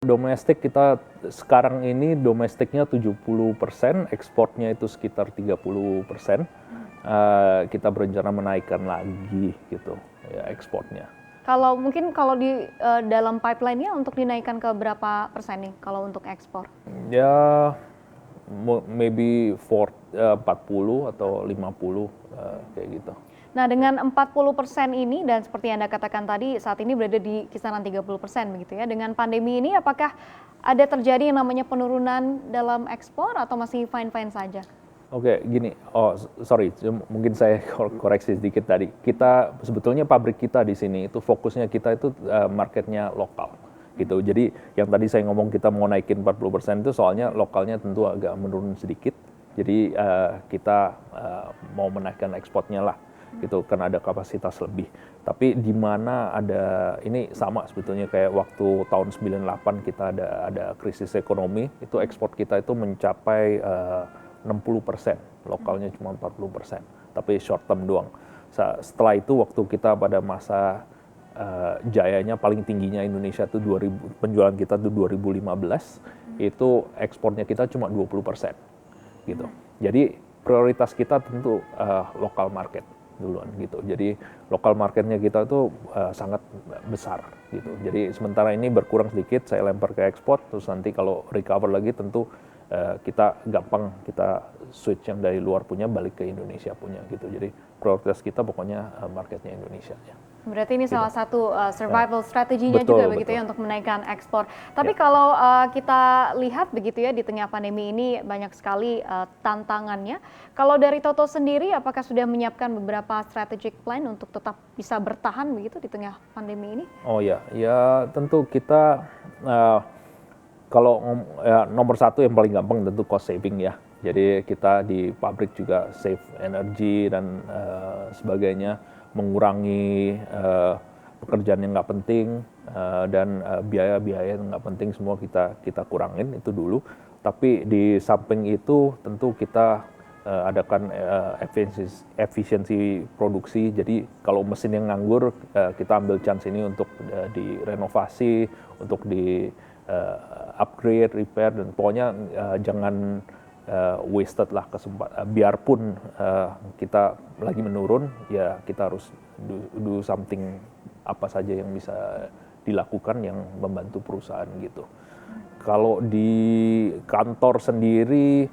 Domestik kita sekarang ini domestiknya 70%, ekspornya itu sekitar 30%. Kita berencana menaikkan lagi gitu ya ekspornya. Kalau mungkin di dalam pipeline-nya untuk dinaikkan ke berapa persen nih kalau untuk ekspor? Ya maybe 40 atau 50 kayak gitu. Nah, dengan 40% ini dan seperti yang Anda katakan tadi saat ini berada di kisaran 30% begitu ya. Dengan pandemi ini apakah ada terjadi yang namanya penurunan dalam ekspor atau masih fine-fine saja? Oke, gini. Sorry, mungkin saya koreksi sedikit tadi. Kita sebetulnya pabrik kita di sini itu fokusnya kita itu marketnya lokal gitu. Jadi yang tadi saya ngomong kita mau naikin 40% itu soalnya lokalnya tentu agak menurun sedikit. Jadi kita mau menaikkan ekspornya lah gitu karena ada kapasitas lebih. Tapi di mana ada ini sama sebetulnya kayak waktu tahun 98 kita ada krisis ekonomi, itu ekspor kita itu mencapai 60%, lokalnya cuma 40%, tapi short term doang. Setelah itu waktu kita pada masa jayanya paling tingginya Indonesia itu penjualan kita itu 2015, itu ekspornya kita cuma 20% gitu. Jadi prioritas kita tentu lokal market duluan gitu. Jadi lokal marketnya kita itu sangat besar gitu. Jadi sementara ini berkurang sedikit, saya lempar ke ekspor, terus nanti kalau recover lagi tentu kita gampang kita switch yang dari luar punya balik ke Indonesia punya gitu. Jadi prioritas kita pokoknya marketnya Indonesia ya. Berarti ini salah satu survival strateginya Betul, juga begitu ya untuk menaikkan ekspor. Tapi kalau kita lihat begitu ya di tengah pandemi ini banyak sekali tantangannya. Kalau dari Toto sendiri apakah sudah menyiapkan beberapa strategic plan untuk tetap bisa bertahan begitu di tengah pandemi ini? Oh ya, ya tentu kita kalau nomor satu yang paling gampang tentu cost saving ya. Jadi kita di pabrik juga save energi dan sebagainya, mengurangi pekerjaan yang nggak penting dan biaya-biaya yang nggak penting semua kita kurangin itu dulu. Tapi di samping itu tentu kita adakan efisiensi produksi. Jadi kalau mesin yang nganggur kita ambil chance ini untuk direnovasi, untuk di upgrade, repair, dan pokoknya jangan wasted lah kesempatan. Biarpun kita lagi menurun, ya kita harus do something apa saja yang bisa dilakukan yang membantu perusahaan gitu. Kalau di kantor sendiri,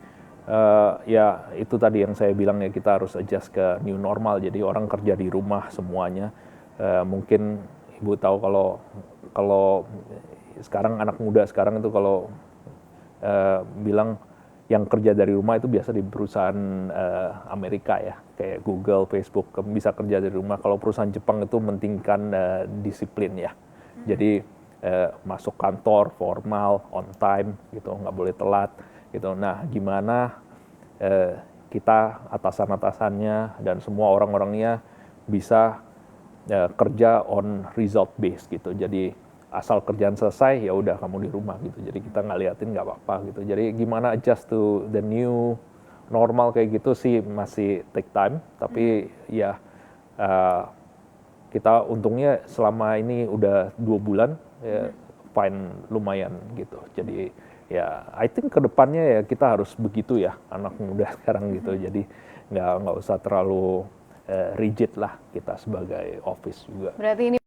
ya itu tadi yang saya bilang ya kita harus adjust ke new normal. Jadi orang kerja di rumah semuanya. Mungkin Ibu tahu kalau sekarang anak muda sekarang itu kalau bilang yang kerja dari rumah itu biasa di perusahaan Amerika ya, kayak Google, Facebook bisa kerja dari rumah. Kalau perusahaan Jepang itu mementingkan disiplin ya. Jadi masuk kantor formal, on time gitu, nggak boleh telat gitu. Nah, gimana kita atasan-atasannya dan semua orang-orangnya bisa kerja on result base gitu. Jadi asal kerjaan selesai ya udah kamu di rumah gitu. Jadi kita nggak liatin nggak apa-apa gitu. Jadi gimana adjust to the new normal kayak gitu sih masih take time. Tapi ya kita untungnya selama ini udah 2 bulan ya fine lumayan gitu. Jadi ya I think kedepannya ya kita harus begitu ya anak muda sekarang gitu. Jadi nggak usah terlalu rigid lah kita sebagai office juga. Berarti ini